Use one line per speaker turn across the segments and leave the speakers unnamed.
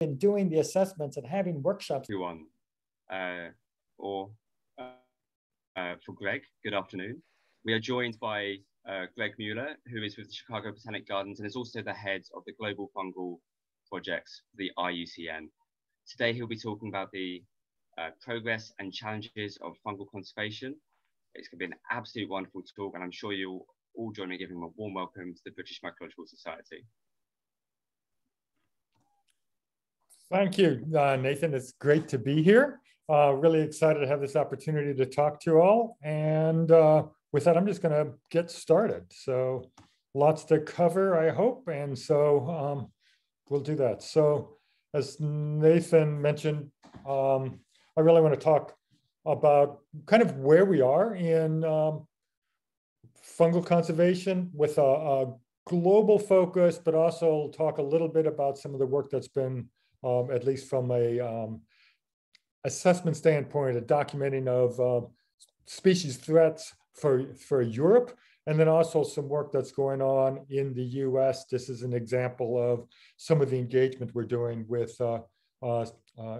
in doing the assessments and having workshops.
Everyone, for Greg, good afternoon. We are joined by Greg Mueller, who is with the Chicago Botanic Gardens and is also the head of the Global Fungal Projects, the IUCN. Today, he'll be talking about the progress and challenges of fungal conservation. It's going to be an absolute wonderful talk, and I'm sure you'll all join me giving him a warm welcome to the British Mycological Society.
Thank you, Nathan. It's great to be here. Really excited to have this opportunity to talk to you all. And with that, I'm just going to get started. So lots to cover, I hope. And so we'll do that. So as Nathan mentioned, I really want to talk about kind of where we are in fungal conservation with a global focus, but also talk a little bit about some of the work that's been at least from a assessment standpoint, a documenting of species threats for Europe, and then also some work that's going on in the US. This is an example of some of the engagement we're doing with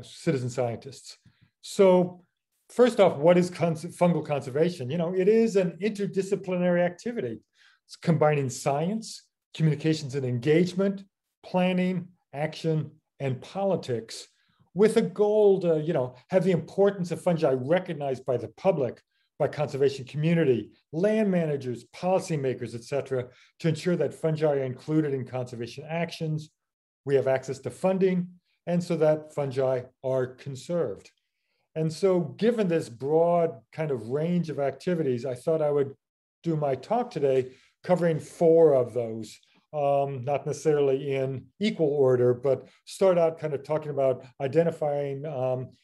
citizen scientists. So first off, what is fungal conservation? You know, it is an interdisciplinary activity. It's combining science, communications and engagement, planning, action, and politics with a goal to, you know, have the importance of fungi recognized by the public, by conservation community, land managers, policymakers, et cetera, to ensure that fungi are included in conservation actions, we have access to funding, and so that fungi are conserved. And so given this broad kind of range of activities, I thought I would do my talk today covering 4 of those. Not necessarily in equal order, but start out kind of talking about identifying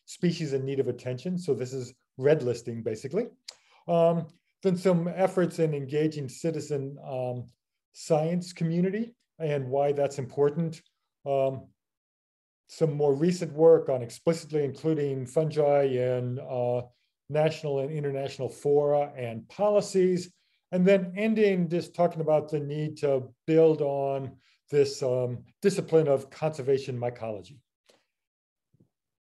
species in need of attention. So this is red listing, basically. Then some efforts in engaging citizen science community and why that's important. Some more recent work on explicitly including fungi in national and international fora and policies. And then ending just talking about the need to build on this discipline of conservation mycology.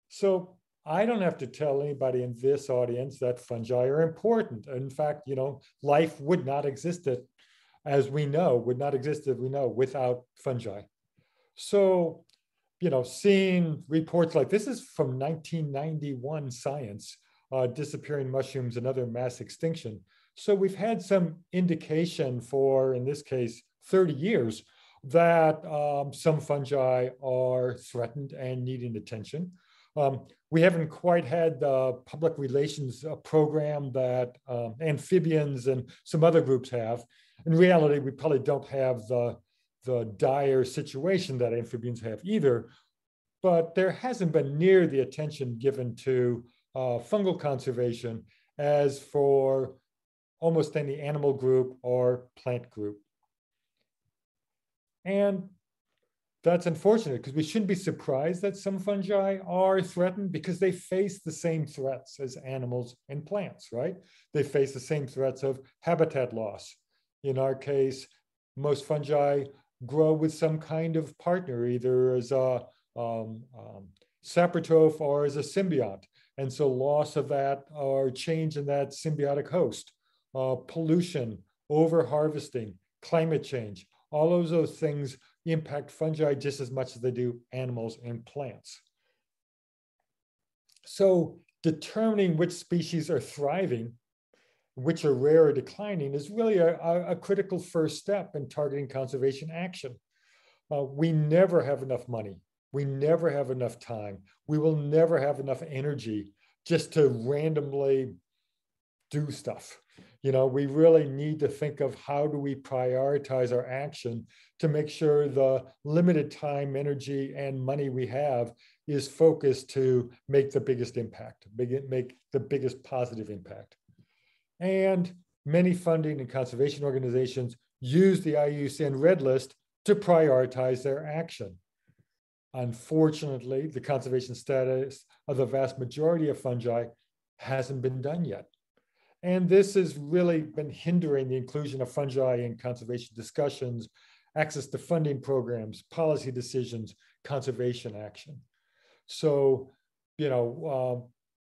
So I don't have to tell anybody in this audience that fungi are important. In fact, you know, life would not exist as we know, without fungi. So, you know, seeing reports like this is from 1991 Science, disappearing mushrooms and other mass extinction. So we've had some indication for, in this case, 30 years that some fungi are threatened and needing attention. We haven't quite had the public relations program that amphibians and some other groups have. In reality, we probably don't have the dire situation that amphibians have either, but there hasn't been near the attention given to fungal conservation as for almost any animal group or plant group. And that's unfortunate because we shouldn't be surprised that some fungi are threatened because they face the same threats as animals and plants, right? They face the same threats of habitat loss. In our case, most fungi grow with some kind of partner, either as a saprotroph or as a symbiont. And so loss of that or change in that symbiotic host. Pollution, over-harvesting, climate change, all of those things impact fungi just as much as they do animals and plants. So determining which species are thriving, which are rare or declining, is really a critical first step in targeting conservation action. We never have enough money. We never have enough time. We will never have enough energy just to randomly do stuff. You know, we really need to think of how do we prioritize our action to make sure the limited time, energy, and money we have is focused to make the biggest impact, make the biggest positive impact. And many funding and conservation organizations use the IUCN Red List to prioritize their action. Unfortunately, the conservation status of the vast majority of fungi hasn't been done yet. And this has really been hindering the inclusion of fungi in conservation discussions access to funding programs, policy decisions, conservation action. So,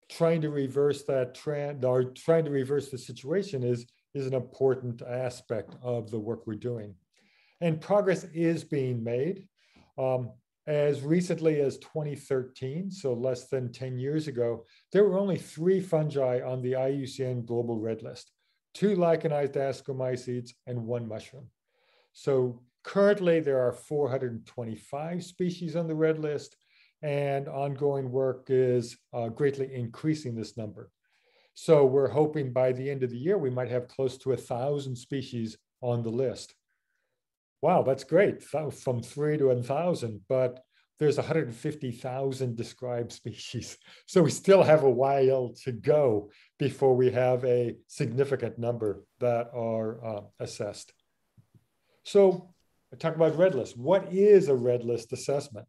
trying to reverse that trend or trying to reverse the situation is an important aspect of the work we're doing. And progress is being made. As recently as 2013, so less than 10 years ago, there were only 3 fungi on the IUCN Global Red List, 2 lichenized ascomycetes and 1 mushroom. So currently there are 425 species on the red list, and ongoing work is greatly increasing this number. So we're hoping by the end of the year, we might have close to 1,000 species on the list. Wow, that's great, from 3 to 1,000, but there's 150,000 described species. So we still have a while to go before we have a significant number that are assessed. So I talk about red list. What is a red list assessment?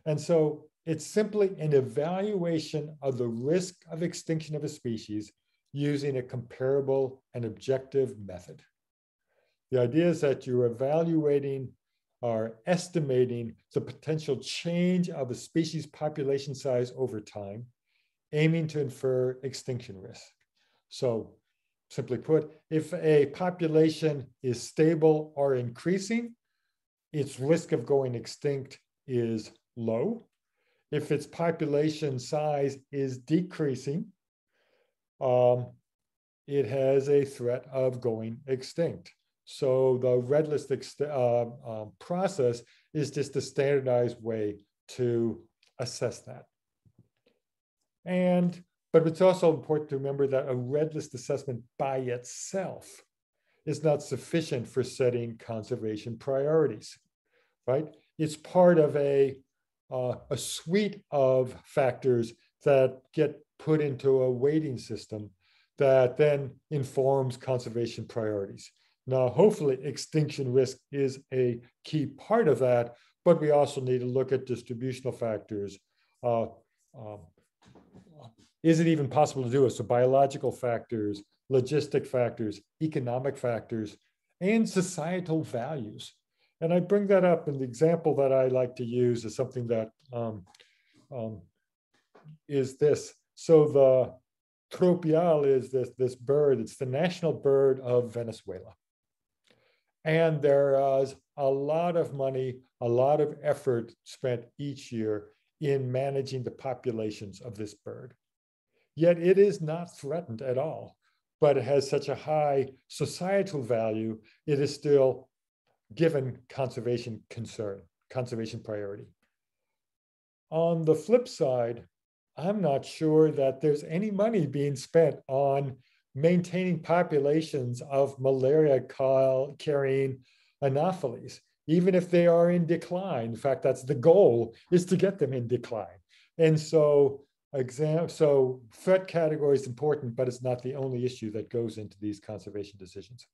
And so it's simply an evaluation of the risk of extinction of a species using a comparable and objective method. The idea is that you're evaluating or estimating the potential change of a species population size over time, aiming to infer extinction risk. So simply put, if a population is stable or increasing, its risk of going extinct is low. If its population size is decreasing, it has a threat of going extinct. So the red list process is just a standardized way to assess that. But it's also important to remember that a red list assessment by itself is not sufficient for setting conservation priorities, right? It's part of a suite of factors that get put into a weighting system that then informs conservation priorities. Now, hopefully, extinction risk is a key part of that, but we also need to look at distributional factors. Is it even possible to do it? So biological factors, logistic factors, economic factors, and societal values. And I bring that up, and the example that I like to use is something that is this. So the tropial is this bird. It's the national bird of Venezuela. And there is a lot of money, a lot of effort spent each year in managing the populations of this bird. Yet it is not threatened at all, but it has such a high societal value, it is still given conservation concern, conservation priority. On the flip side, I'm not sure that there's any money being spent on maintaining populations of malaria-carrying anopheles, even if they are in decline. In fact, that's the goal, is to get them in decline. And so, threat category is important, but it's not the only issue that goes into these conservation decisions.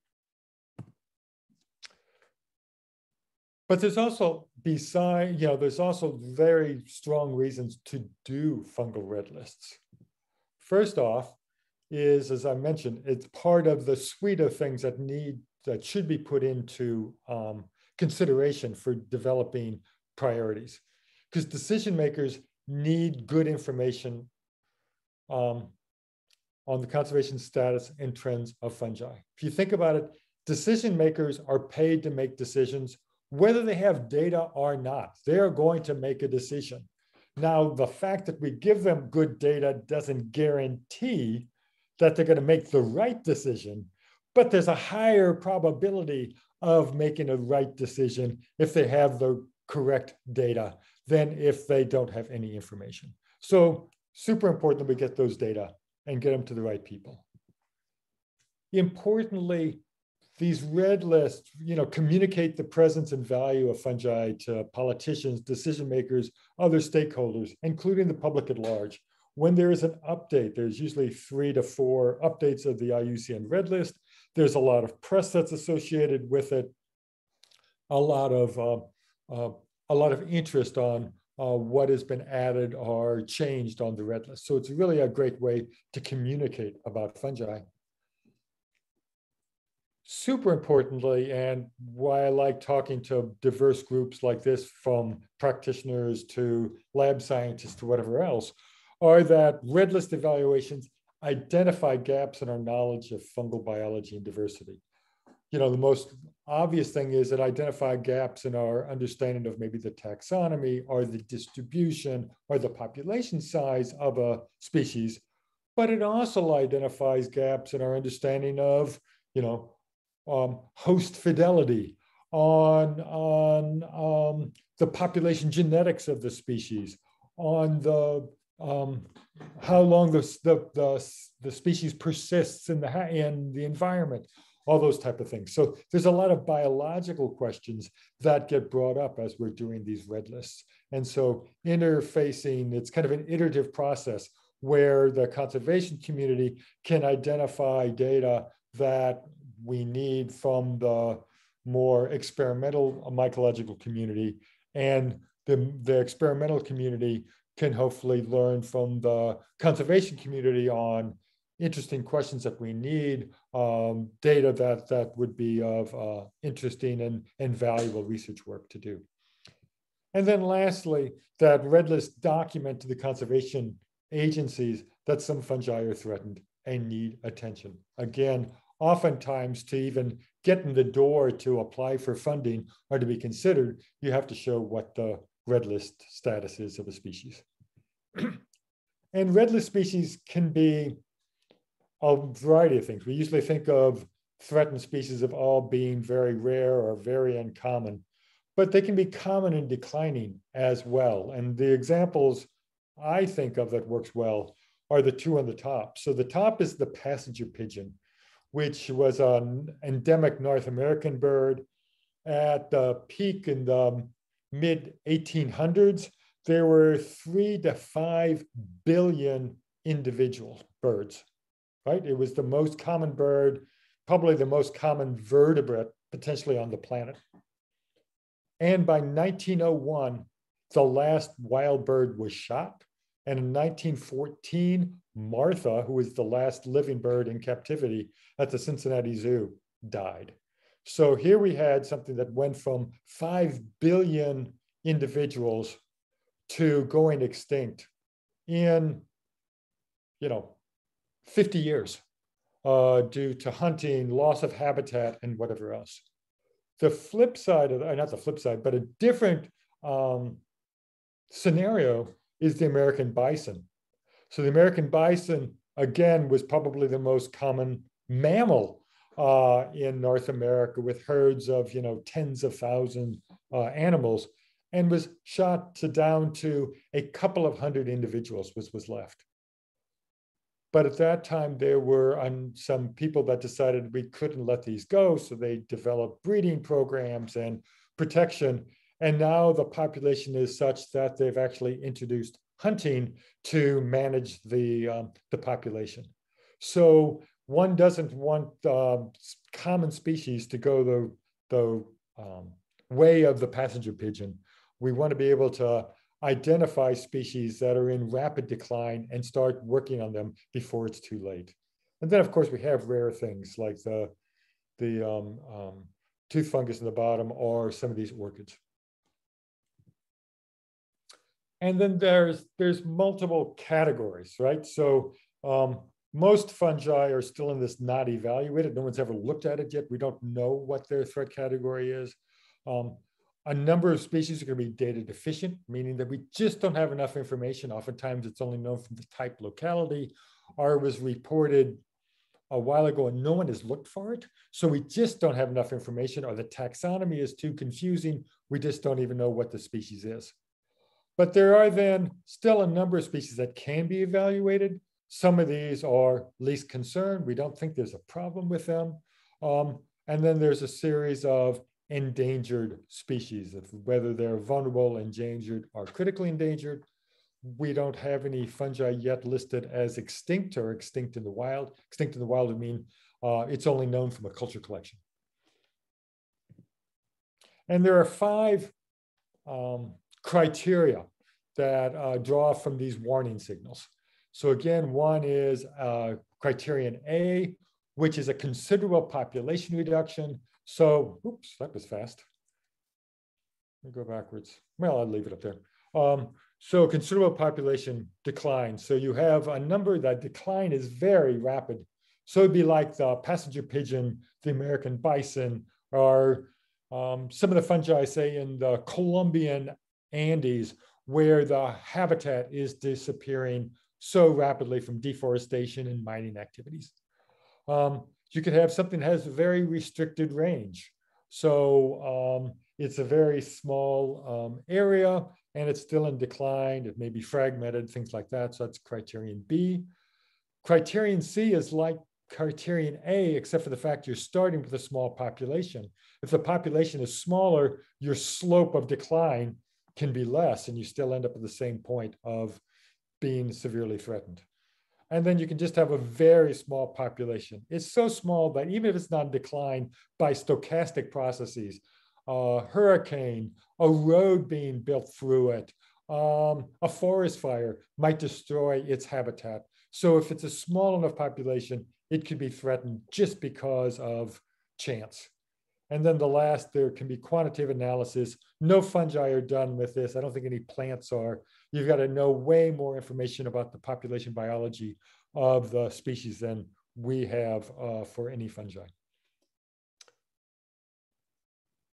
But there's also, there's also very strong reasons to do fungal red lists. First off is, as I mentioned, it's part of the suite of things that should be put into consideration for developing priorities. Because decision makers need good information on the conservation status and trends of fungi. If you think about it, decision makers are paid to make decisions whether they have data or not. They are going to make a decision. Now, the fact that we give them good data doesn't guarantee that they're going to make the right decision, but there's a higher probability of making a right decision if they have the correct data than if they don't have any information. So super important that we get those data and get them to the right people. Importantly, these red lists, communicate the presence and value of fungi to politicians, decision makers, other stakeholders, including the public at large. When there is an update, there's usually 3 to 4 updates of the IUCN red list. There's a lot of press that's associated with it, a lot of interest on what has been added or changed on the red list. So it's really a great way to communicate about fungi. super importantly, and why I like talking to diverse groups like this, from practitioners to lab scientists to whatever else, are that red list evaluations identify gaps in our knowledge of fungal biology and diversity. The most obvious thing is it identify gaps in our understanding of maybe the taxonomy or the distribution or the population size of a species, but it also identifies gaps in our understanding of, host fidelity, on the population genetics of the species, on the how long the species persists in the environment, all those type of things. So there's a lot of biological questions that get brought up as we're doing these red lists. And so interfacing, it's kind of an iterative process where the conservation community can identify data that we need from the more experimental mycological community, and the experimental community can hopefully learn from the conservation community on interesting questions that we need, data that would be of interesting and valuable research work to do. And then lastly, that red list document to the conservation agencies that some fungi are threatened and need attention. Again, oftentimes to even get in the door to apply for funding or to be considered, you have to show what the red list status is of a species. And red list species can be a variety of things. We usually think of threatened species of all being very rare or very uncommon, but they can be common and declining as well. And the examples I think of that works well are the two on the top. So the top is the passenger pigeon, which was an endemic North American bird. At the peak in the mid 1800s, there were 3 to 5 billion individual birds, right? It was the most common bird, probably the most common vertebrate potentially on the planet. And by 1901, the last wild bird was shot. And in 1914, Martha, who was the last living bird in captivity at the Cincinnati Zoo, died. So here we had something that went from 5 billion individuals to going extinct in, 50 years due to hunting, loss of habitat, and whatever else. The flip side of, not the flip side, but a different scenario is the American bison. So the American bison, again, was probably the most common mammal in North America, with herds of, tens of thousands animals, and was shot down to a couple of hundred individuals was left. But at that time, there were some people that decided we couldn't let these go, so they developed breeding programs and protection. And now the population is such that they've actually introduced hunting to manage the population. So one doesn't want common species to go the way of the passenger pigeon. We want to be able to identify species that are in rapid decline and start working on them before it's too late. And then, of course, we have rare things like the tooth fungus in the bottom or some of these orchids. And then there's multiple categories, right? So most fungi are still in this not evaluated. No one's ever looked at it yet. We don't know what their threat category is. A number of species are going to be data deficient, meaning that we just don't have enough information. Oftentimes it's only known from the type locality, or it was reported a while ago and no one has looked for it. So we just don't have enough information, or the taxonomy is too confusing. We just don't even know what the species is. But there are then still a number of species that can be evaluated. Some of these are least concern. We don't think there's a problem with them. And then there's a series of endangered species, whether they're vulnerable, endangered, or critically endangered. We don't have any fungi yet listed as extinct or extinct in the wild. Extinct in the wild would mean it's only known from a culture collection. And there are 5 criteria that draw from these warning signals. So again, one is criterion A, which is a considerable population reduction. So, oops, that was fast. Let me go backwards. Well, I'll leave it up there. So considerable population decline. So you have a number that decline is very rapid. So it'd be like the passenger pigeon, the American bison, or some of the fungi, say in the Colombian Andes, where the habitat is disappearing so rapidly from deforestation and mining activities. You could have something that has a very restricted range. So it's a very small area and it's still in decline. It may be fragmented, things like that. So that's criterion B. Criterion C is like criterion A, except for the fact you're starting with a small population. If the population is smaller, your slope of decline can be less and you still end up at the same point of being severely threatened. And then you can just have a very small population. It's so small that even if it's not in decline by stochastic processes, a hurricane, a road being built through it, a forest fire might destroy its habitat. So if it's a small enough population, it could be threatened just because of chance. And then the last, there can be quantitative analysis. No fungi are done with this. I don't think any plants are. You've got to know way more information about the population biology of the species than we have for any fungi.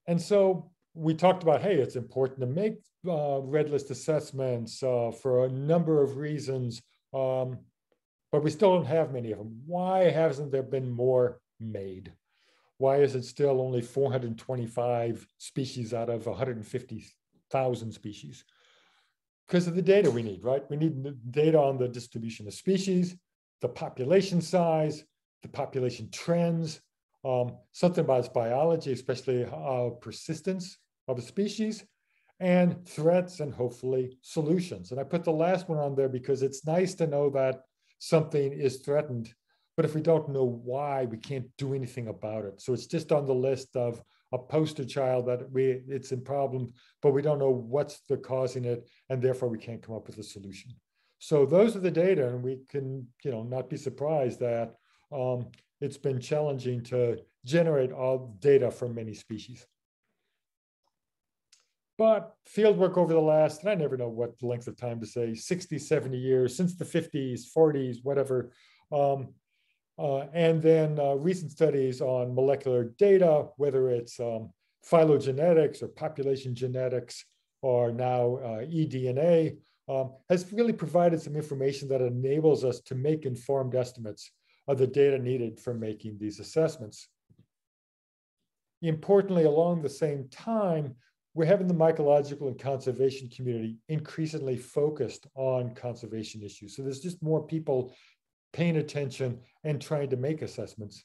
And so we talked about, hey, it's important to make red list assessments for a number of reasons, but we still don't have many of them. Why hasn't there been more made? Why is it still only 425 species out of 150,000 species? Because of the data we need, right? We need data on the distribution of species, the population size, the population trends, something about its biology, especially persistence of a species, and threats and hopefully solutions. And I put the last one on there because it's nice to know that something is threatened, but if we don't know why, we can't do anything about it. So it's just on the list of a poster child that it's a problem, but we don't know what's causing it, and therefore we can't come up with a solution. So those are the data, and we can, not be surprised that it's been challenging to generate all data from many species. But fieldwork over the last, and I never know what length of time to say, 60, 70 years, since the 50s, 40s, whatever. And then recent studies on molecular data, whether it's phylogenetics or population genetics, or now eDNA, has really provided some information that enables us to make informed estimates of the data needed for making these assessments. Importantly, along the same time, we're having the mycological and conservation community increasingly focused on conservation issues. So there's just more people paying attention and trying to make assessments.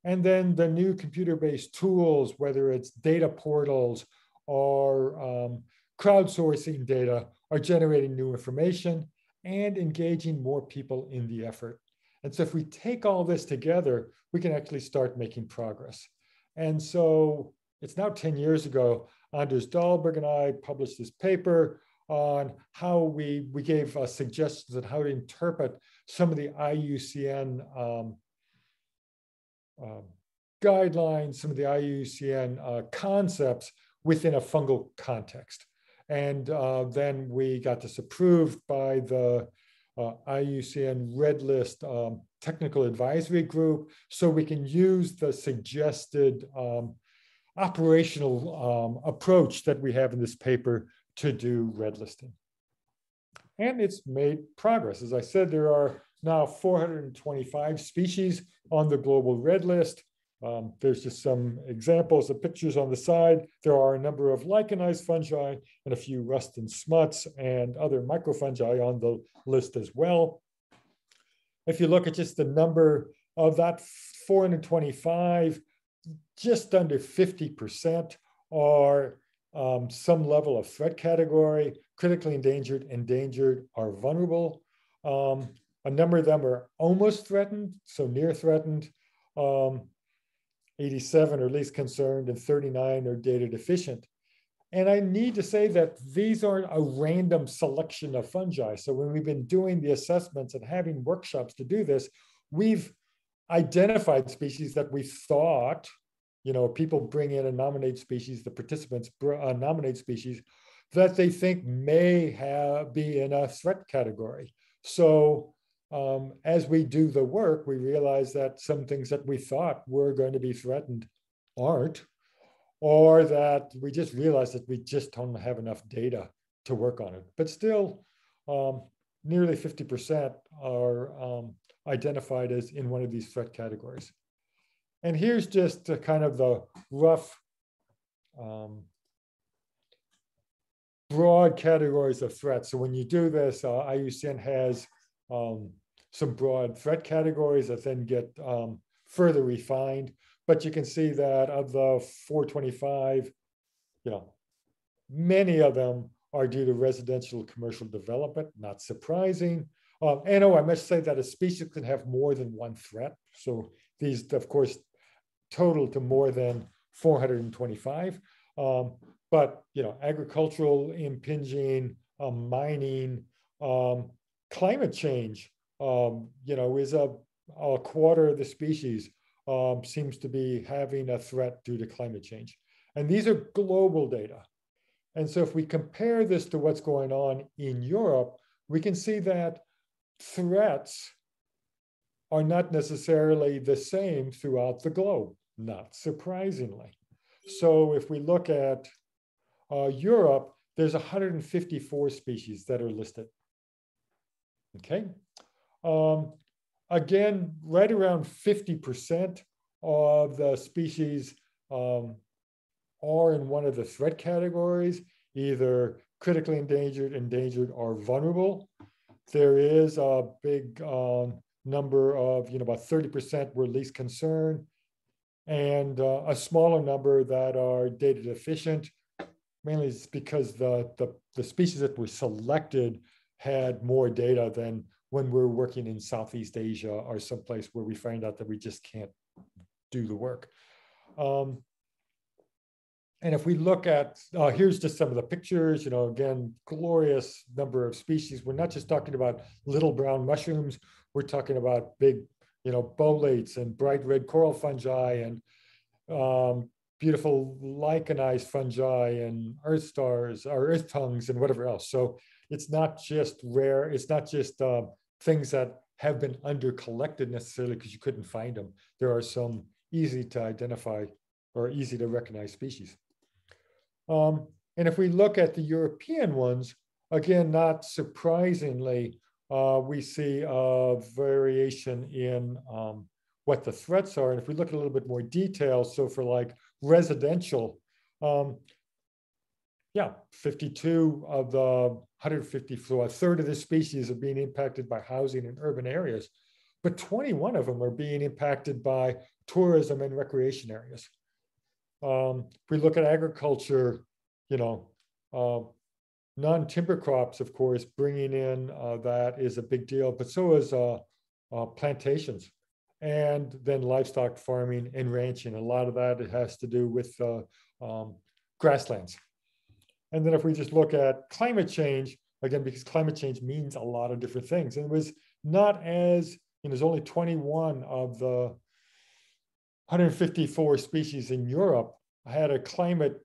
And then the new computer-based tools, whether it's data portals or crowdsourcing data, are generating new information and engaging more people in the effort. And so if we take all this together, we can actually start making progress. And so it's now 10 years ago, Anders Dahlberg and I published this paper on how we gave suggestions on how to interpret some of the IUCN guidelines, some of the IUCN concepts within a fungal context. And then we got this approved by the IUCN Red List Technical Advisory Group, so we can use the suggested operational approach that we have in this paper to do red listing. And it's made progress. As I said, there are now 425 species on the global red list. There's just some examples of pictures on the side. There are a number of lichenized fungi and a few rust and smuts and other microfungi on the list as well. If you look at just the number of that 425, just under 50% are some level of threat category, critically endangered, endangered, or vulnerable. A number of them are almost threatened, so near threatened. 87 are least concerned, and 39 are data deficient. And I need to say that these aren't a random selection of fungi. So when we've been doing the assessments and having workshops to do this, we've identified species that we thought, people bring in and nominate species, the participants nominate species that they think may be in a threat category. So as we do the work, we realize that some things that we thought were going to be threatened aren't, or that we just realize that we just don't have enough data to work on it. But still, nearly 50% are identified as in one of these threat categories. And here's just kind of the rough broad categories of threats. So when you do this, IUCN has some broad threat categories that then get further refined. But you can see that of the 425, many of them are due to residential commercial development, not surprising. And I must say that a species can have more than one threat. So these, of course, total to more than 425. But agricultural impinging, mining, climate change, is a quarter of the species seems to be having a threat due to climate change. And these are global data. And so if we compare this to what's going on in Europe, we can see that threats are not necessarily the same throughout the globe, not surprisingly. So if we look at Europe, there's 154 species that are listed. Okay. Again, right around 50% of the species are in one of the threat categories, either critically endangered, endangered, or vulnerable. There is a big number of, about 30% were least concern, and a smaller number that are data deficient. Mainly it's because the species that were selected had more data than when we're working in Southeast Asia or someplace where we find out that we just can't do the work. And if we look at, here's just some of the pictures, again, glorious number of species. We're not just talking about little brown mushrooms. We're talking about big, bolates and bright red coral fungi and beautiful lichenized fungi and earth stars or earth tongues and whatever else. So it's not just rare. It's not just things that have been under collected necessarily because you couldn't find them. There are some easy to identify or easy to recognize species. And if we look at the European ones, again, not surprisingly, we see a variation in what the threats are. And if we look at a little bit more detail, so for like residential, 52 of the 150, so a third of the species are being impacted by housing in urban areas, but 21 of them are being impacted by tourism and recreation areas. If we look at agriculture, non-timber crops, of course, bringing in that is a big deal, but so is plantations, and then livestock farming and ranching. A lot of that has to do with grasslands. And then if we just look at climate change, again, because climate change means a lot of different things. And it was not as, there's only 21 of the 154 species in Europe had a climate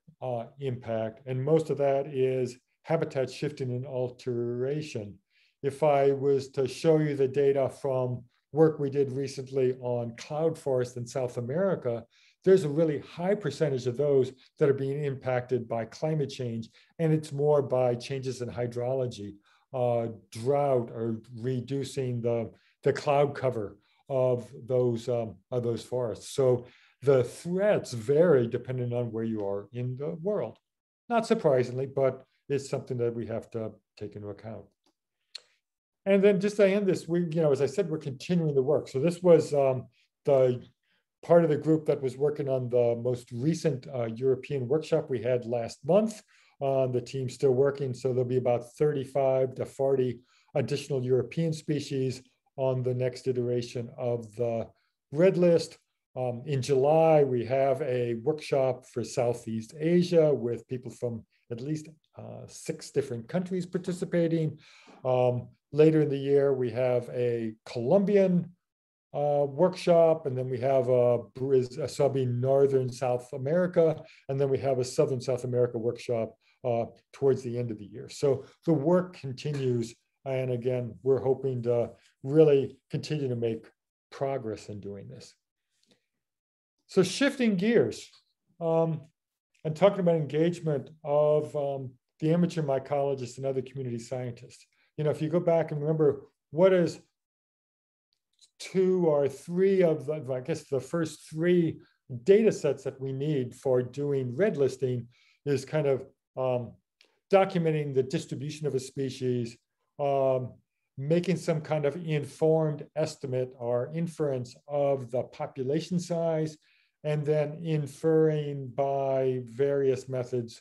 impact, and most of that is habitat shifting and alteration. If I was to show you the data from work we did recently on cloud forest in South America, there's a really high percentage of those that are being impacted by climate change, and it's more by changes in hydrology, drought, or reducing the cloud cover of those forests. So the threats vary depending on where you are in the world. Not surprisingly, but it's something that we have to take into account. And then just to end this, as I said, we're continuing the work. So this was the part of the group that was working on the most recent European workshop we had last month. The team's still working, so there'll be about 35 to 40 additional European species on the next iteration of the red list. In July, we have a workshop for Southeast Asia with people from at least 6 different countries participating. Later in the year, we have a Colombian workshop, and then we have a sub in Northern South America, and then we have a Southern South America workshop towards the end of the year. So the work continues, and again, we're hoping to really continue to make progress in doing this. So shifting gears and talking about engagement of the amateur mycologists and other community scientists. You know, if you go back and remember, what is 2 or 3 of the, I guess the first 3 data sets that we need for doing red listing is kind of documenting the distribution of a species, making some kind of informed estimate or inference of the population size, and then inferring by various methods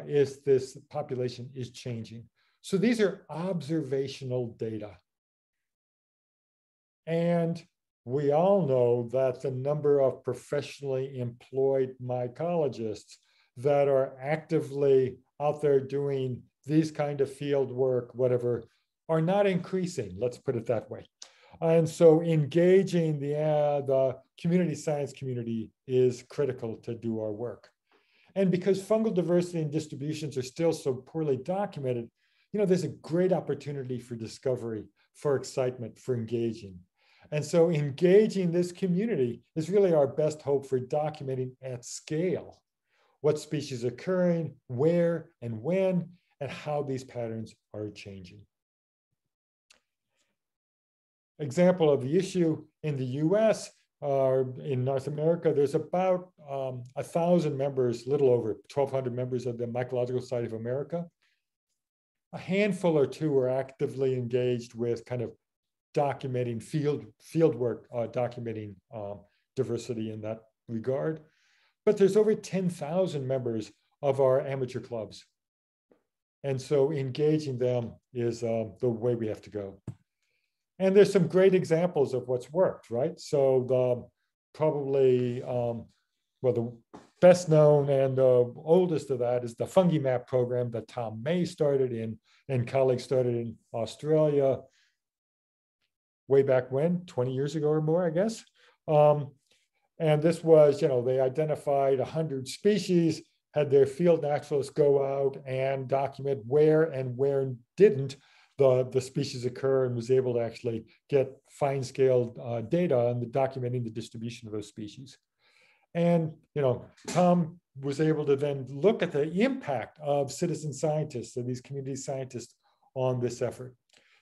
if this population is changing. So these are observational data. And we all know that the number of professionally employed mycologists that are actively out there doing these kind of field work, whatever, are not increasing, let's put it that way. And so engaging the community science community is critical to do our work. And because fungal diversity and distributions are still so poorly documented, you know, there's a great opportunity for discovery, for excitement, for engaging. And so engaging this community is really our best hope for documenting at scale what species are occurring, where and when, and how these patterns are changing. Example of the issue in the US, in North America, there's about 1,000 members, little over 1,200 members of the Mycological Society of America. A handful or 2 are actively engaged with kind of documenting field work, documenting diversity in that regard. But there's over 10,000 members of our amateur clubs. And so engaging them is the way we have to go. And there's some great examples of what's worked, right? So the probably, well, the best known and the oldest of that is the Fungi map program that Tom May started in and colleagues started in Australia way back when, 20 years ago or more, I guess. And this was, you know, they identified 100 species, had their field naturalists go out and document where and where didn't the species occur, and was able to actually get fine scale data on the documenting the distribution of those species. And, you know, Tom was able to then look at the impact of citizen scientists and these community scientists on this effort.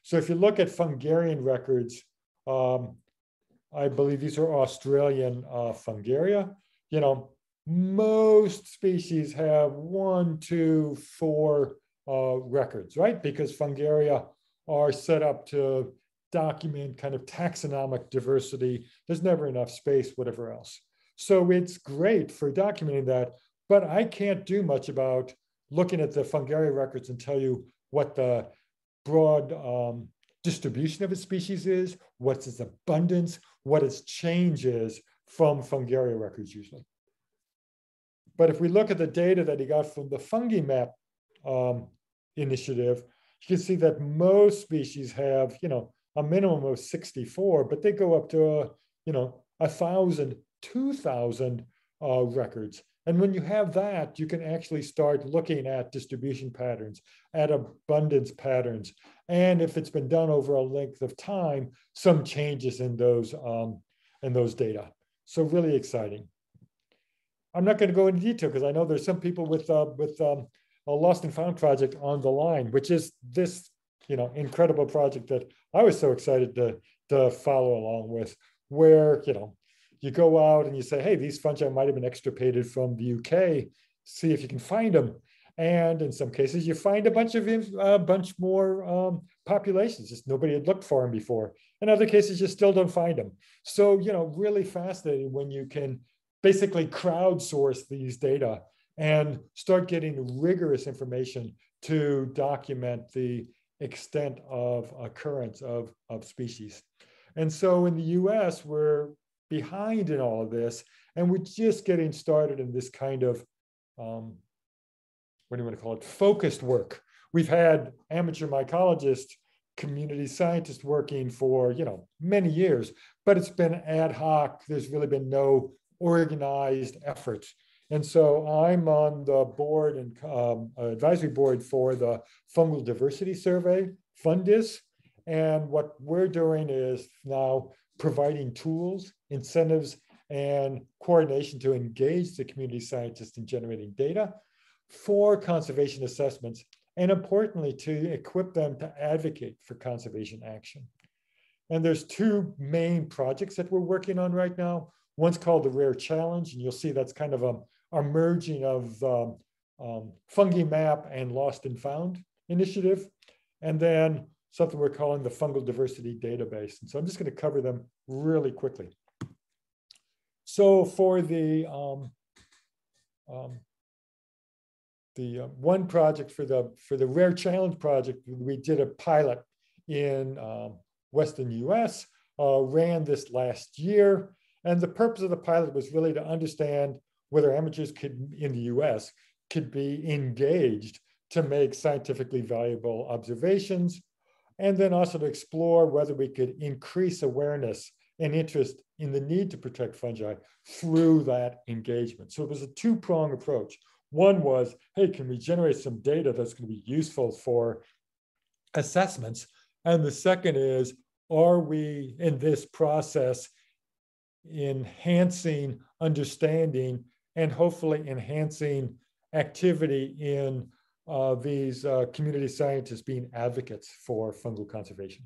So if you look at Fungarian records, I believe these are Australian Fungaria, you know, most species have 1, 2, 4 records, right? Because Fungaria are set up to document kind of taxonomic diversity. There's never enough space, whatever else. So it's great for documenting that, but I can't do much about looking at the Fungaria records and tell you what the broad distribution of a species is, what's its abundance, what its change is from Fungaria records usually. But if we look at the data that he got from the Fungi map initiative, you can see that most species have, you know, a minimum of 64, but they go up to, you know, 1,000, 2,000 records. And when you have that, you can actually start looking at distribution patterns, at abundance patterns. And if it's been done over a length of time, some changes in those data. So really exciting. I'm not going to go into detail because I know there's some people with a Lost and Found project on the line, which is this, you know, incredible project that I was so excited to follow along with, where, you know, you go out and you say, hey, these fungi might have been extirpated from the UK, see if you can find them. And in some cases, you find a bunch more populations, just nobody had looked for them before. In other cases, you still don't find them. So, you know, really fascinating when you can basically crowdsource these data and start getting rigorous information to document the extent of occurrence of species. And so in the US, we're behind in all of this, and we're just getting started in this kind of, what do you want to call it, focused work. We've had amateur mycologists community scientists working for, many years, but it's been ad hoc. There's really been no organized efforts. And so I'm on the board and advisory board for the Fungal Diversity Survey, FUNDIS. And what we're doing is now providing tools, incentives, and coordination to engage the community scientists in generating data for conservation assessments, and importantly, to equip them to advocate for conservation action. And there's two main projects that we're working on right now. One's called the Rare Challenge, and you'll see that's kind of a merging of Fungi Map and Lost and Found initiative. And then something we're calling the Fungal Diversity Database. And so I'm just going to cover them really quickly. So for the one project, for the Rare Challenge project, we did a pilot in Western US, ran this last year. And the purpose of the pilot was really to understand whether amateurs in the US could be engaged to make scientifically valuable observations, and then also to explore whether we could increase awareness and interest in the need to protect fungi through that engagement. So it was a two-pronged approach. One was, hey, can we generate some data that's going to be useful for assessments? And the second is, are we in this process enhancing understanding and hopefully enhancing activity in these community scientists being advocates for fungal conservation?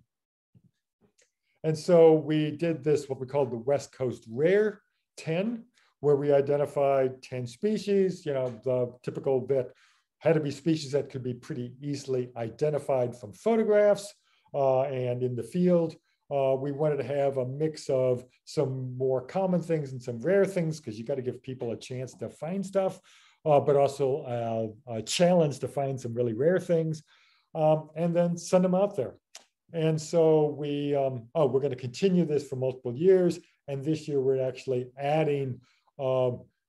And so we did this, what we called the West Coast Rare 10, where we identified 10 species. The typical bit had to be species that could be pretty easily identified from photographs and in the field. We wanted to have a mix of some more common things and some rare things, because you got to give people a chance to find stuff, but also a challenge to find some really rare things, and then send them out there. And so we're going to continue this for multiple years. And this year we're actually adding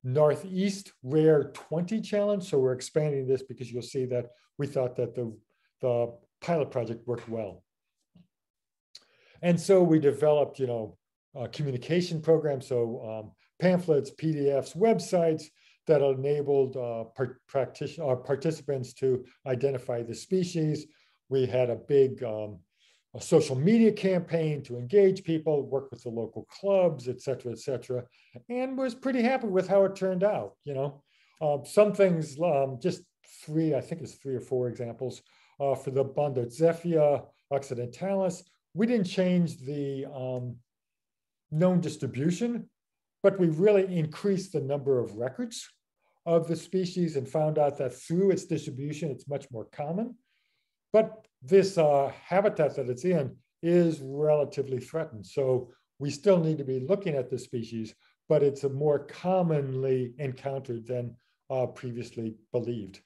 Northeast Rare 20 Challenge. So we're expanding this because you'll see that we thought that the pilot project worked well. And so we developed, communication programs, so pamphlets, PDFs, websites that enabled participants to identify the species. We had a big a social media campaign to engage people, work with the local clubs, et cetera, and was pretty happy with how it turned out. Some things, just three, I think it's 3 or 4 examples for the Bondotzefia occidentalis. We didn't change the known distribution, but we really increased the number of records of the species and found out that through its distribution, it's much more common. But this habitat that it's in is relatively threatened. So we still need to be looking at the species, but it's a more commonly encountered than previously believed.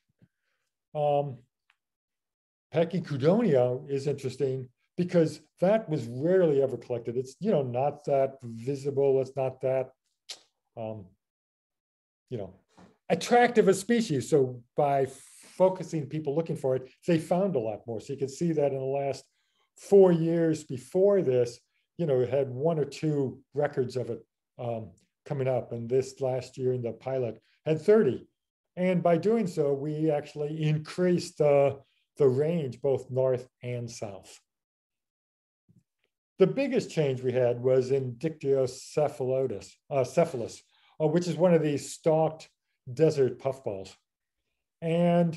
Pachycoodonia is interesting because that was rarely ever collected. It's not that visible. It's not that attractive a species. So by focusing people looking for it, they found a lot more. So you can see that in the last 4 years before this, it had 1 or 2 records of it coming up. And this last year in the pilot had 30. And by doing so, we actually increased the range both north and south. The biggest change we had was in Dictyocephalus, which is one of these stalked desert puffballs. And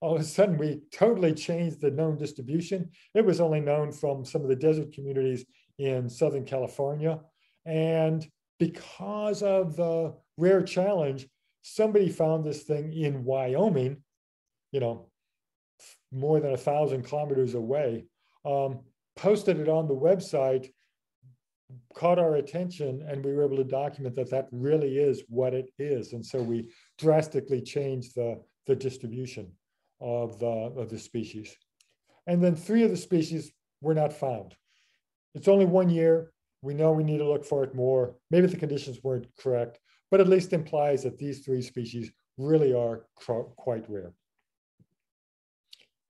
all of a sudden, we totally changed the known distribution. It was only known from some of the desert communities in Southern California. And because of the Rare Challenge, somebody found this thing in Wyoming, more than 1,000 kilometers away, posted it on the website, caught our attention, and we were able to document that that really is what it is. And so we drastically changed the distribution of the species. And then 3 of the species were not found. It's only 1 year. We know we need to look for it more. Maybe the conditions weren't correct, but at least implies that these 3 species really are quite rare.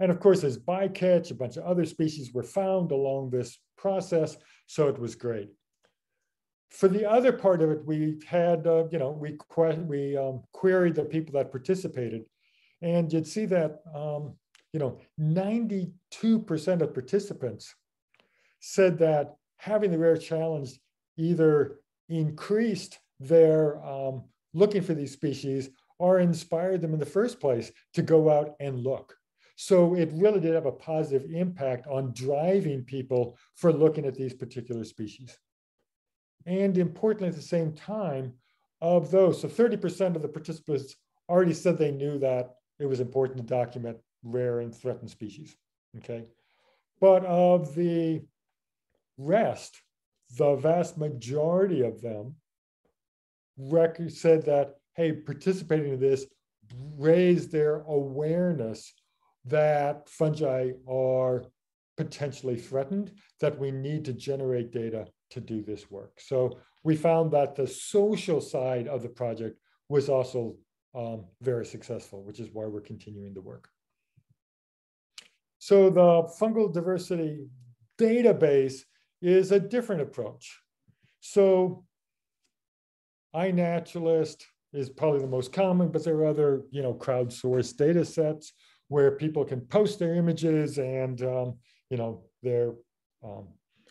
And of course, as bycatch, a bunch of other species were found along this process, so it was great. For the other part of it, we had, we queried the people that participated, and you'd see that, 92% of participants said that having the rare challenge either increased their looking for these species or inspired them in the first place to go out and look. So it really did have a positive impact on driving people for looking at these particular species. And importantly, at the same time, of those, so 30% of the participants already said they knew that it was important to document rare and threatened species, okay? But of the rest, the vast majority of them said that, hey, participating in this raised their awareness that fungi are potentially threatened, that we need to generate data to do this work. So we found that the social side of the project was also very successful, which is why we're continuing the work. So the fungal diversity database is a different approach. So iNaturalist is probably the most common, but there are other, crowdsourced data sets where people can post their images and, they're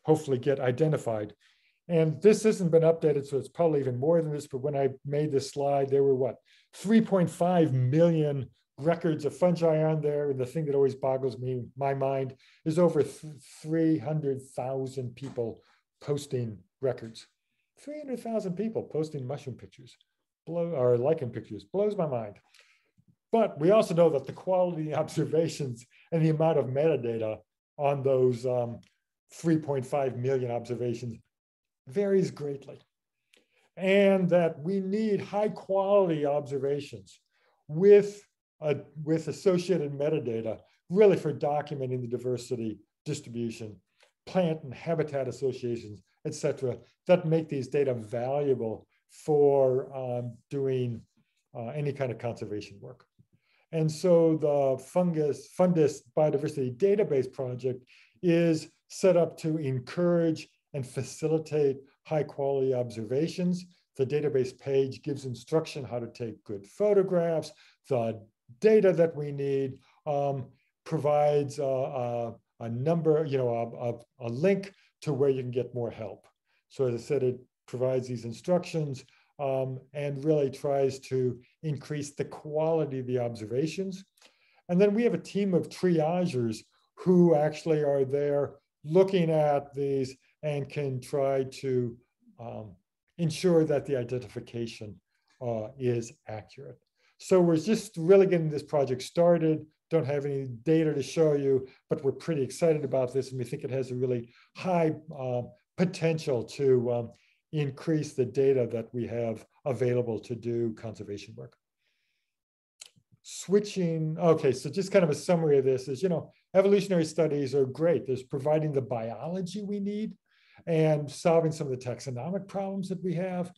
hopefully get identified. And this hasn't been updated, so it's probably even more than this, but when I made this slide, there were 3.5 million records of fungi on there. And the thing that always boggles my mind is over 300,000 people posting records. 300,000 people posting mushroom pictures, or lichen pictures, blows my mind. But we also know that the quality of the observations and the amount of metadata on those 3.5 million observations varies greatly. And that we need high quality observations with associated metadata, really for documenting the diversity, distribution, plant and habitat associations, et cetera, that make these data valuable for doing any kind of conservation work. And so the Fundus Biodiversity Database Project is set up to encourage and facilitate high quality observations. The database page gives instruction how to take good photographs. The data that we need provides a number, a link to where you can get more help. So as I said, it provides these instructions and really tries to increase the quality of the observations. And then we have a team of triagers who actually are there looking at these and can try to ensure that the identification is accurate. So we're just really getting this project started. Don't have any data to show you, but we're pretty excited about this, and we think it has a really high potential to increase the data that we have available to do conservation work. Switching, okay, so just kind of a summary of this is, evolutionary studies are great. There's providing the biology we need and solving some of the taxonomic problems that we have.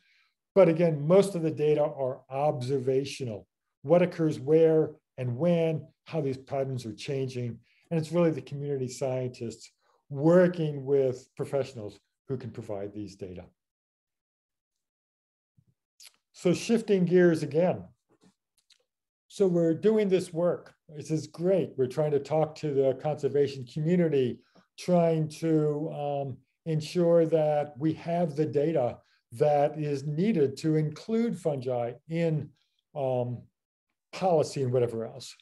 But again, most of the data are observational. What occurs where and when, how these patterns are changing. And it's really the community scientists working with professionals who can provide these data. So shifting gears again. So we're doing this work. This is great. We're trying to talk to the conservation community, trying to ensure that we have the data that is needed to include fungi in policy and whatever else.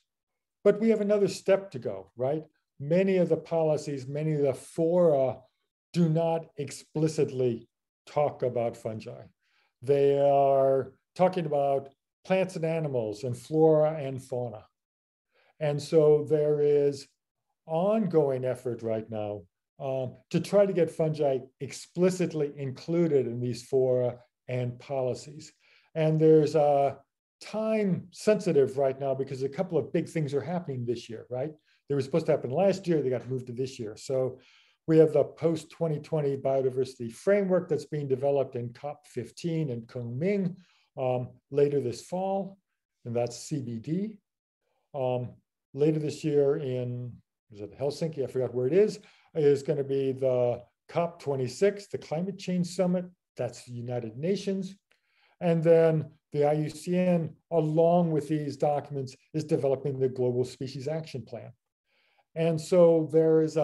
But we have another step to go, right? Many of the policies, many of the fora do not explicitly talk about fungi. They are talking about plants and animals and flora and fauna. And so there is ongoing effort right now to try to get fungi explicitly included in these fora and policies. And there's a time sensitive right now because a couple of big things are happening this year, right? They were supposed to happen last year, they got moved to this year. So we have the post-2020 biodiversity framework that's being developed in COP15 in Kunming later this fall, and that's CBD. later this year is it Helsinki? I forgot where it is going to be the COP26, the Climate Change Summit. That's the United Nations. And then the IUCN, along with these documents, is developing the Global Species Action Plan. And so there is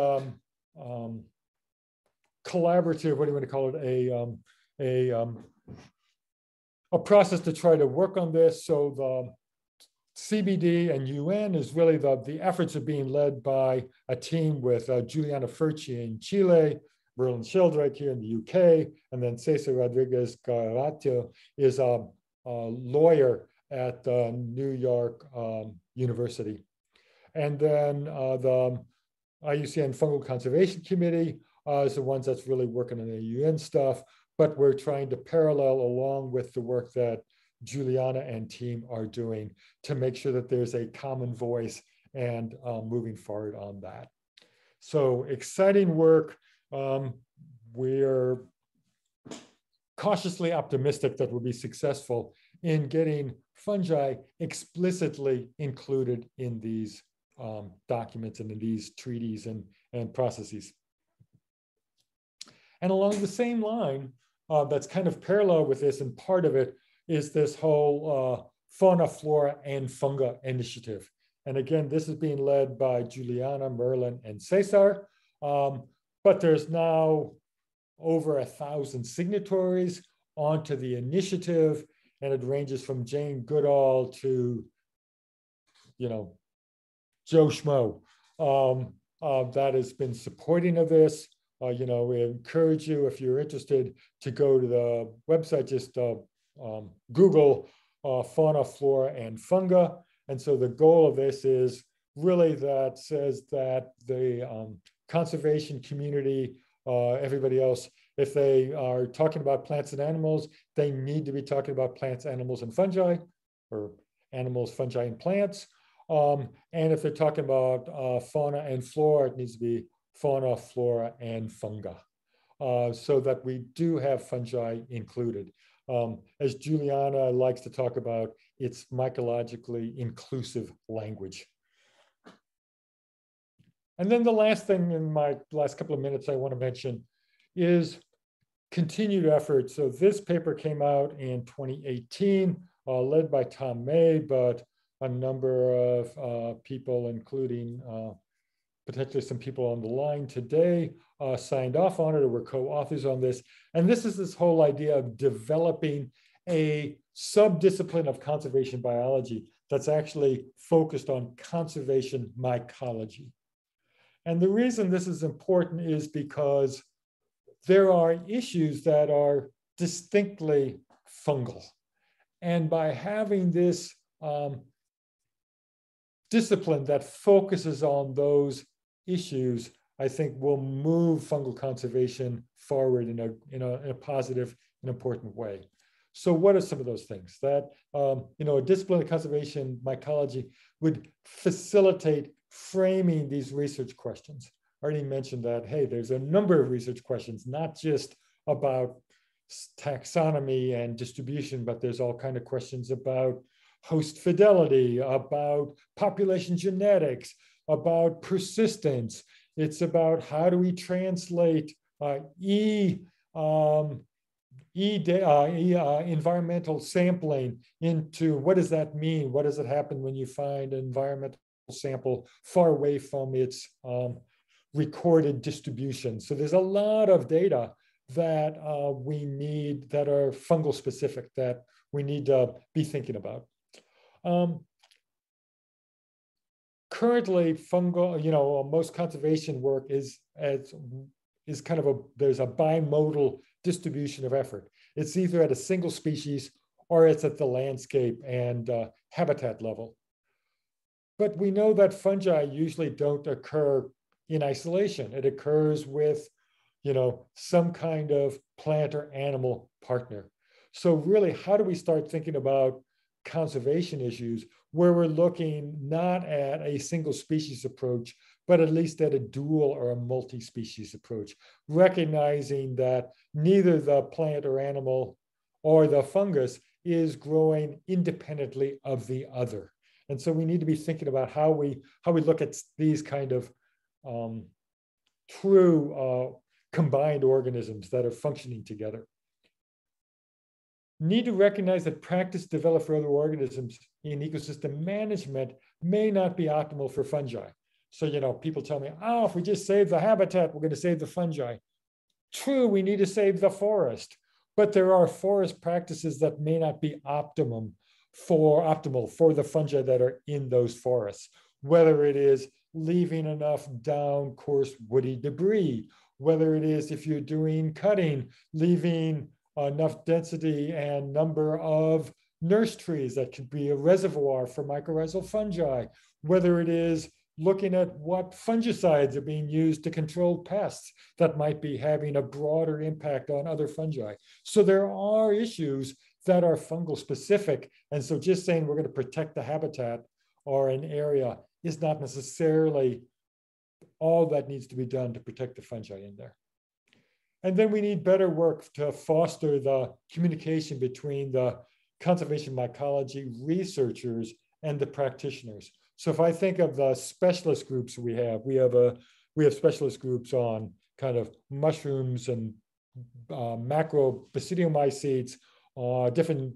collaborative, what do you want to call it, a process to try to work on this. So the CBD and UN is really the efforts are being led by a team with Juliana Furci in Chile, Merlin Sheldrake here in the UK, and then Cesar Rodriguez Garato is a lawyer at New York University. And then the IUCN Fungal Conservation Committee is the ones that's really working on the UN stuff, but we're trying to parallel along with the work that Juliana and team are doing to make sure that there's a common voice and moving forward on that. So exciting work. We're cautiously optimistic that we'll be successful in getting fungi explicitly included in these documents and in these treaties and processes. And along the same line, that's kind of parallel with this, and part of it is this whole fauna, flora, and fungi initiative. And again, this is being led by Juliana, Merlin, and Cesar. But there's now over 1,000 signatories onto the initiative, and it ranges from Jane Goodall to, Joe Schmo that has been supporting of this. We encourage you, if you're interested, to go to the website, just Google fauna, flora, and fungi. And so the goal of this is really that says that the conservation community, everybody else, if they are talking about plants and animals, they need to be talking about plants, animals, and fungi, or animals, fungi, and plants. And if they're talking about fauna and flora, it needs to be fauna, flora, and fungi, so that we do have fungi included. As Juliana likes to talk about, it's mycologically inclusive language. And then the last thing in my last couple of minutes I want to mention is continued effort. So this paper came out in 2018, led by Tom May, but a number of people, including potentially some people on the line today, signed off on it or were co-authors on this. And this is this whole idea of developing a subdiscipline of conservation biology that's actually focused on conservation mycology. And the reason this is important is because there are issues that are distinctly fungal. And by having this discipline that focuses on those issues, I think will move fungal conservation forward in a positive and important way. So what are some of those things? That a discipline of conservation mycology would facilitate framing these research questions. I already mentioned that, hey, there's a number of research questions, not just about taxonomy and distribution, but there's all kinds of questions about host fidelity, about population genetics, about persistence. It's about how do we translate environmental sampling into what does that mean? What does it happen when you find an environmental sample far away from its recorded distribution? So there's a lot of data that we need that are fungal specific that we need to be thinking about. Currently, fungal, most conservation work is kind of there's a bimodal distribution of effort. It's either at a single species or it's at the landscape and habitat level. But we know that fungi usually don't occur in isolation. It occurs with, some kind of plant or animal partner. So really, how do we start thinking about conservation issues where we're looking not at a single species approach, but at least at a dual or a multi-species approach, recognizing that neither the plant or animal or the fungus is growing independently of the other. And so we need to be thinking about how we look at these kind of true combined organisms that are functioning together. Need to recognize that practice developed for other organisms in ecosystem management may not be optimal for fungi. So, people tell me, oh, if we just save the habitat, we're going to save the fungi. True, we need to save the forest, but there are forest practices that may not be optimal for the fungi that are in those forests, whether it is leaving enough down coarse woody debris, whether it is if you're doing cutting, leaving enough density and number of nurse trees that could be a reservoir for mycorrhizal fungi, whether it is looking at what fungicides are being used to control pests that might be having a broader impact on other fungi. So there are issues that are fungal specific. And so just saying we're going to protect the habitat or an area is not necessarily all that needs to be done to protect the fungi in there. And then we need better work to foster the communication between the conservation mycology researchers and the practitioners. So if I think of the specialist groups we have specialist groups on kind of mushrooms and macro basidiomycetes, a different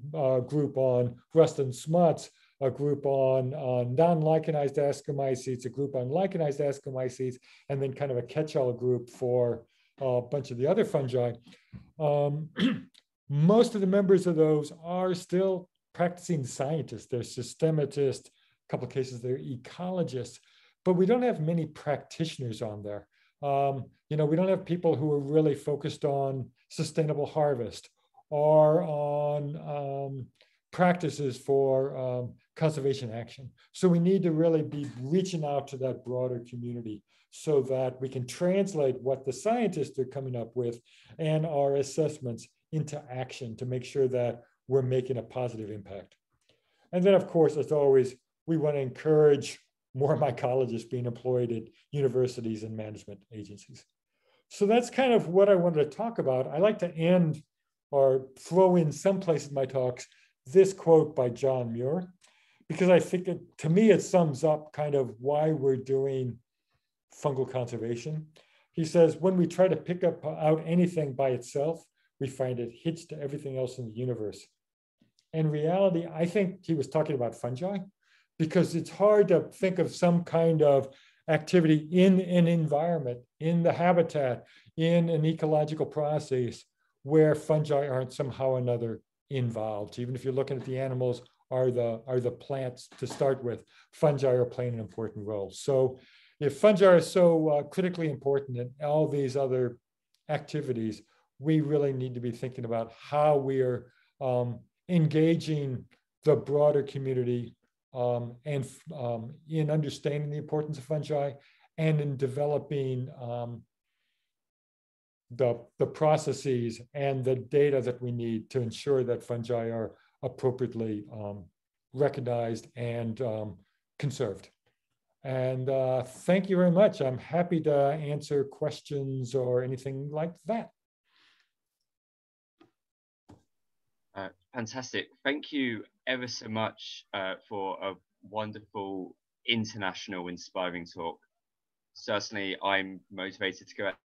group on rust and smuts, a group on non-lichenized ascomycetes, a group on lichenized ascomycetes, and then kind of a catch-all group for a bunch of the other fungi. Most of the members of those are still practicing scientists. They're systematists, a couple of cases they're ecologists, but we don't have many practitioners on there. We don't have people who are really focused on sustainable harvest or on practices for conservation action. So we need to really be reaching out to that broader community so that we can translate what the scientists are coming up with and our assessments into action to make sure that we're making a positive impact. And then, of course, as always, we want to encourage more mycologists being employed at universities and management agencies. So that's kind of what I wanted to talk about. I like to end or throw in some place in my talks this quote by John Muir, because I think to me it sums up kind of why we're doing fungal conservation. He says, when we try to pick out anything by itself, we find it hitched to everything else in the universe. In reality, I think he was talking about fungi, because it's hard to think of some kind of activity in an environment, in the habitat, in an ecological process where fungi aren't somehow or another involved. Even if you're looking at the animals or the plants to start with, fungi are playing an important role. So if fungi are so critically important in all these other activities, we really need to be thinking about how we are engaging the broader community and in understanding the importance of fungi and in developing the processes and the data that we need to ensure that fungi are appropriately recognized and conserved. And thank you very much. I'm happy to answer questions or anything like that.
Fantastic. Thank you ever so much for a wonderful, international, inspiring talk. Certainly, I'm motivated to go out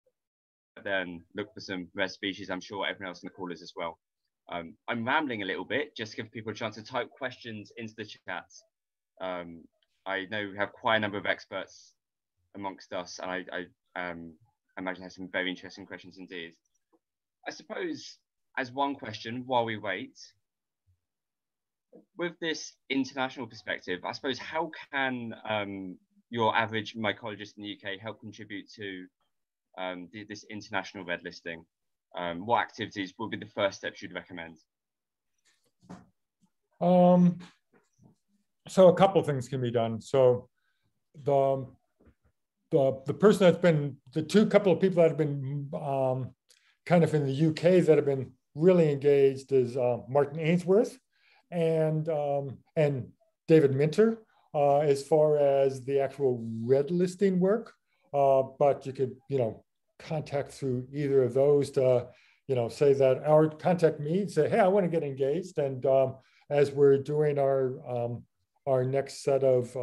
there and look for some rare species. I'm sure everyone else in the call is as well. I'm rambling a little bit, just to give people a chance to type questions into the chat. I know we have quite a number of experts amongst us, and I imagine have some very interesting questions indeed. I suppose, as one question while we wait, with this international perspective, I suppose, how can your average mycologist in the UK help contribute to this international red listing? What activities would be the first steps you'd recommend?
So a couple of things can be done. So the person that's been, couple of people that have been kind of in the UK that have been really engaged is Martin Ainsworth and David Minter as far as the actual red listing work. But you could, contact through either of those to, say that, or contact me and say, hey, I want to get engaged. And as we're doing our our next set of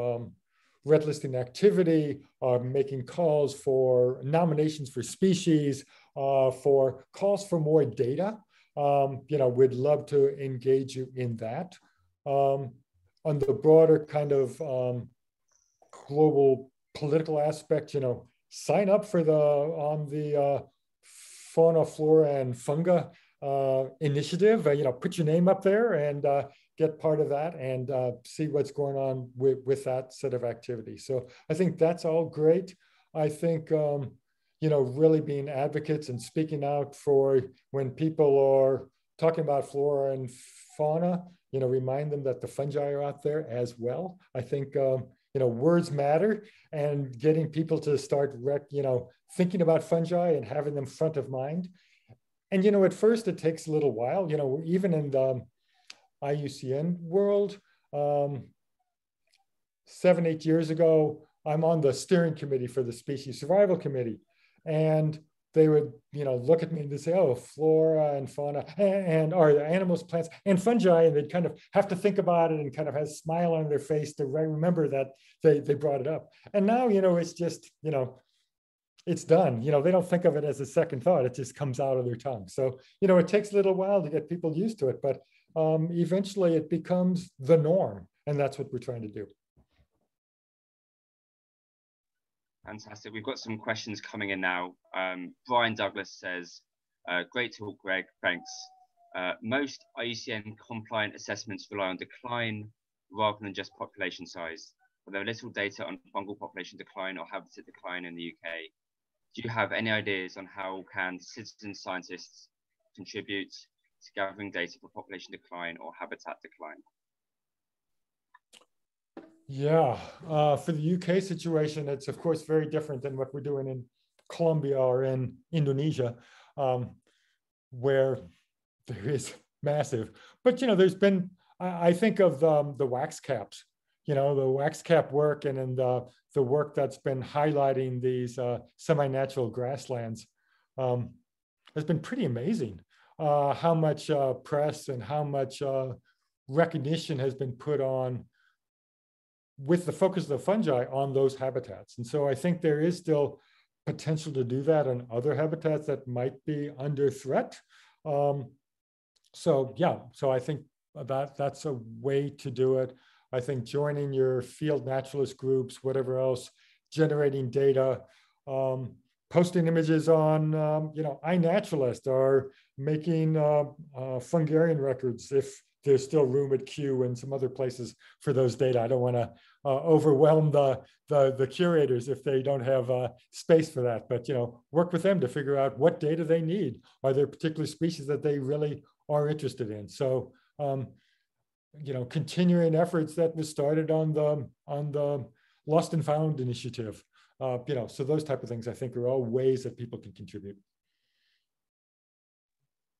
red listing activity, making calls for nominations for species, for calls for more data. We'd love to engage you in that. On the broader kind of global political aspect, sign up for the fauna, flora, and fungi initiative. Put your name up there and get part of that and see what's going on with that set of activities. So I think that's all great. I think really being advocates and speaking out for when people are talking about flora and fauna, remind them that the fungi are out there as well. I think words matter, and getting people to start thinking about fungi and having them front of mind. And at first it takes a little while. Even in the IUCN world, 7-8 years ago, I'm on the steering committee for the species survival committee, and they would look at me and they'd say, oh, flora and fauna and or animals, plants, and fungi, and they'd kind of have to think about it and kind of have a smile on their face to remember that they brought it up. And now it's just it's done. They don't think of it as a second thought. It just comes out of their tongue. So it takes a little while to get people used to it, but eventually it becomes the norm, and that's what we're trying to do.
Fantastic. We've got some questions coming in now. Brian Douglas says, great talk, Greg, thanks. Most IUCN compliant assessments rely on decline rather than just population size. But there are little data on fungal population decline or habitat decline in the UK. Do you have any ideas on how can citizen scientists contribute to gathering data for population decline or habitat decline?
Yeah, for the UK situation, it's of course very different than what we're doing in Colombia or in Indonesia, where there is massive. But there's been, I think of the wax caps, the wax cap work, and then the work that's been highlighting these semi-natural grasslands has been pretty amazing. How much press and how much recognition has been put on, with the focus of the fungi, on those habitats. And so I think there is still potential to do that on other habitats that might be under threat. So I think that's a way to do it. I think joining your field naturalist groups, whatever else, generating data, posting images on iNaturalist, or making Fungarian records if there's still room at Kew and some other places for those data. I don't want to overwhelm the curators if they don't have space for that, but work with them to figure out what data they need. Are there particular species that they really are interested in? So continuing efforts that was started on the Lost and Found initiative. So those type of things, I think, are all ways that people can contribute.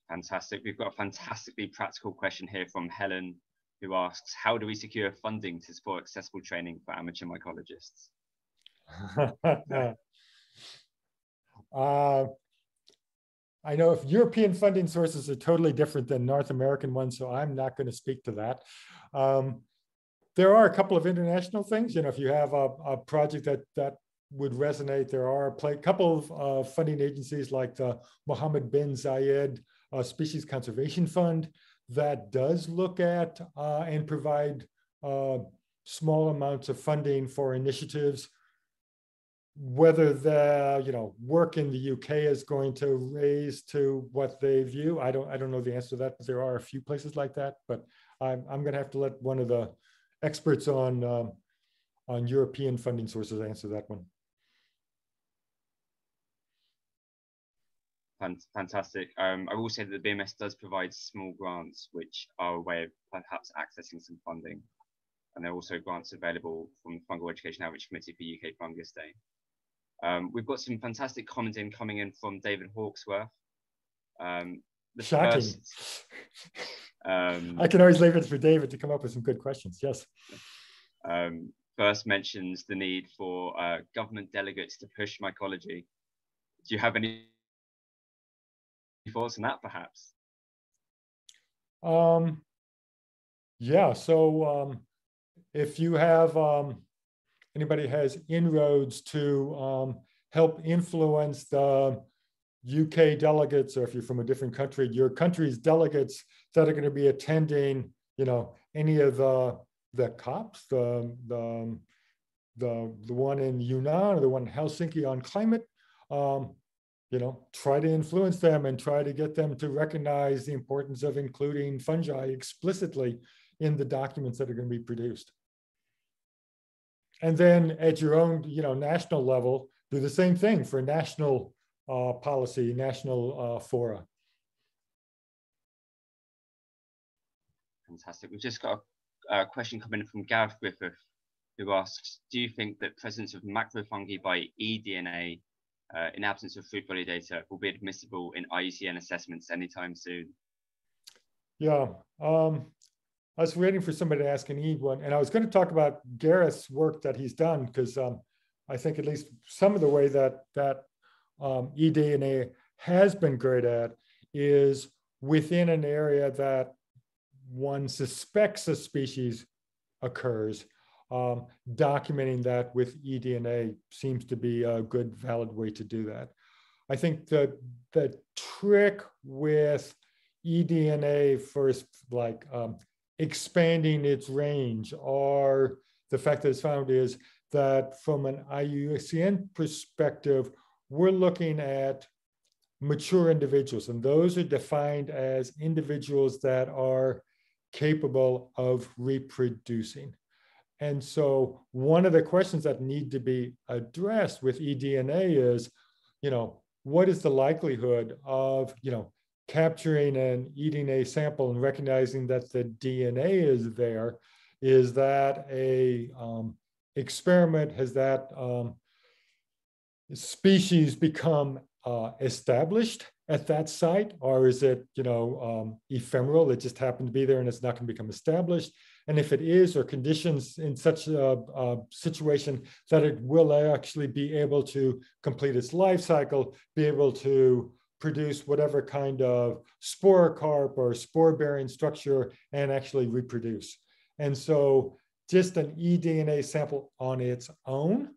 Fantastic. We've got a fantastically practical question here from Helen, who asks, how do we secure funding to support accessible training for amateur mycologists?
I know if European funding sources are totally different than North American ones, so I'm not going to speak to that. There are a couple of international things. If you have a project that would resonate, there are a couple of funding agencies like the Mohammed bin Zayed Species Conservation Fund that does look at and provide small amounts of funding for initiatives. Whether the work in the UK is going to raise to what they view, I don't know the answer to that, but there are a few places like that. But I'm going to have to let one of the experts on European funding sources answer that one.
Fantastic. I will say that the BMS does provide small grants, which are a way of perhaps accessing some funding. And there are also grants available from the Fungal Education Outreach Committee for UK Fungus Day. We've got some fantastic commenting coming in from David Hawksworth.
Shocking. I can always leave it for David to come up with some good questions. Yes.
First mentions the need for government delegates to push mycology. Do you have any thoughts on that, perhaps?
Yeah, so if you have anybody has inroads to help influence the UK delegates, or if you're from a different country, your country's delegates that are going to be attending, any of the COPs, the one in Yunnan or the one in Helsinki on climate, try to influence them and try to get them to recognize the importance of including fungi explicitly in the documents that are going to be produced. And then at your own, national level, do the same thing for national policy, national fora.
Fantastic. We've just got a question coming from Gareth Griffith, who asks, do you think that presence of macrofungi by eDNA in absence of food body data will be admissible in IUCN assessments anytime soon?
Yeah, I was waiting for somebody to ask an E one, and I was going to talk about Gareth's work that he's done, because I think at least some of the way that eDNA has been great at is within an area that one suspects a species occurs. Documenting that with eDNA seems to be a good, valid way to do that. I think that the trick with eDNA first, like expanding its range, or the fact that it's found is that from an IUCN perspective, we're looking at mature individuals, and those are defined as individuals that are capable of reproducing. And so one of the questions that need to be addressed with eDNA is, what is the likelihood of, capturing an eDNA sample and recognizing that the DNA is there? Is that a experiment? Has that species become established at that site, or is it, ephemeral? It just happened to be there and it's not going to become established. And if it is, or conditions in such a situation that it will actually be able to complete its life cycle, be able to produce whatever kind of sporocarp or spore-bearing structure and actually reproduce. And so just an eDNA sample on its own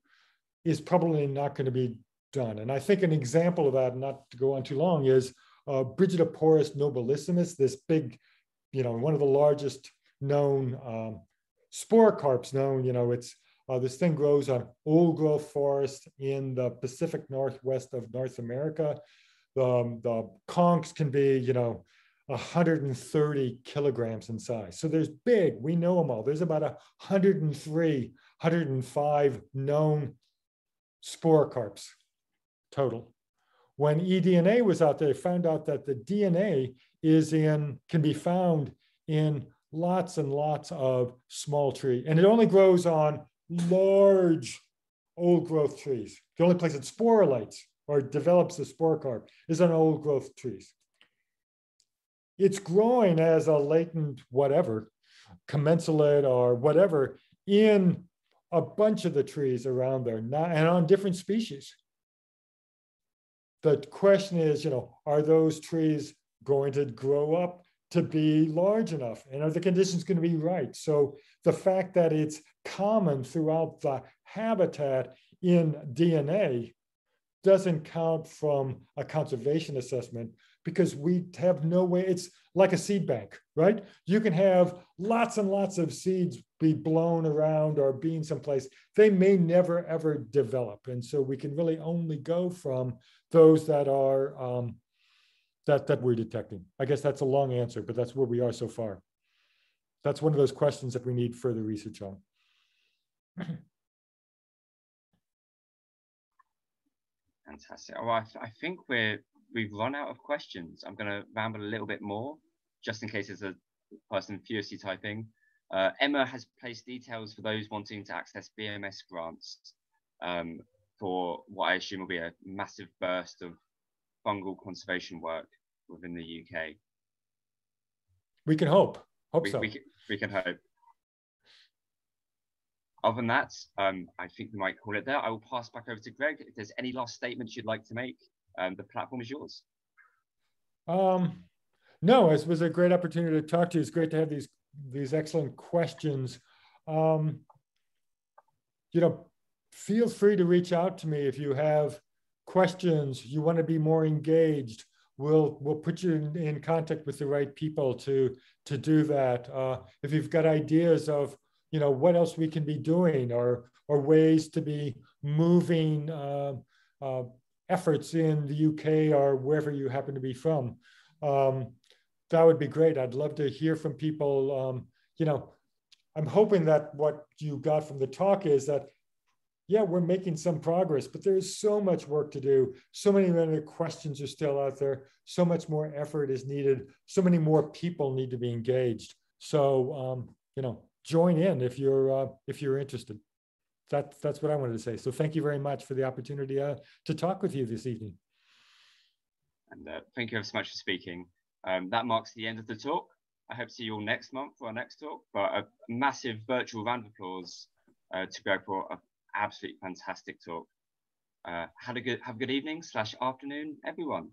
is probably not going to be done. And I think an example of that, not to go on too long, is Brigidoporus nobilissimus, this big, one of the largest known sporocarps known. It's this thing grows on old growth forest in the Pacific Northwest of North America. The conchs can be, 130 kilograms in size. So there's big, we know them all. There's about 103, 105 known sporocarps total. When eDNA was out there, they found out that the DNA can be found in lots and lots of small trees. And it only grows on large old growth trees. The only place it sporulates or develops the sporocarp is on old growth trees. It's growing as a latent whatever, commensalate or whatever, in a bunch of the trees around there, and on different species. The question is, are those trees going to grow up to be large enough? And are the conditions going to be right? So the fact that it's common throughout the habitat in DNA doesn't count from a conservation assessment, because we have no way. It's like a seed bank, right? You can have lots and lots of seeds be blown around or being someplace. They may never, ever develop. And so we can really only go from those that are, that we're detecting. I guess that's a long answer, but that's where we are so far. That's one of those questions that we need further research on.
Fantastic. Oh, I think we've run out of questions. I'm going to ramble a little bit more, just in case there's a person furiously typing. Emma has placed details for those wanting to access BMS grants for what I assume will be a massive burst of fungal conservation work within the UK.
We can hope.
We can hope. Other than that, I think we might call it there. I will pass back over to Greg. If there's any last statements you'd like to make, the platform is yours.
No, it was a great opportunity to talk to you. It's great to have these excellent questions. you know, feel free to reach out to me if you have questions, you want to be more engaged. We'll put you in contact with the right people to do that. If you've got ideas of, you know, what else we can be doing, or ways to be moving efforts in the UK or wherever you happen to be from, that would be great. I'd love to hear from people. You know, I'm hoping that what you got from the talk is that, yeah, we're making some progress, but there's so much work to do. So many other questions are still out there. So much more effort is needed. So many more people need to be engaged. So, you know, join in if you're interested. That's what I wanted to say. So thank you very much for the opportunity to talk with you this evening.
And thank you ever so much for speaking. That marks the end of the talk. I hope to see you all next month for our next talk. But a massive virtual round of applause to Greg for an absolutely fantastic talk. Have a good evening / afternoon, everyone.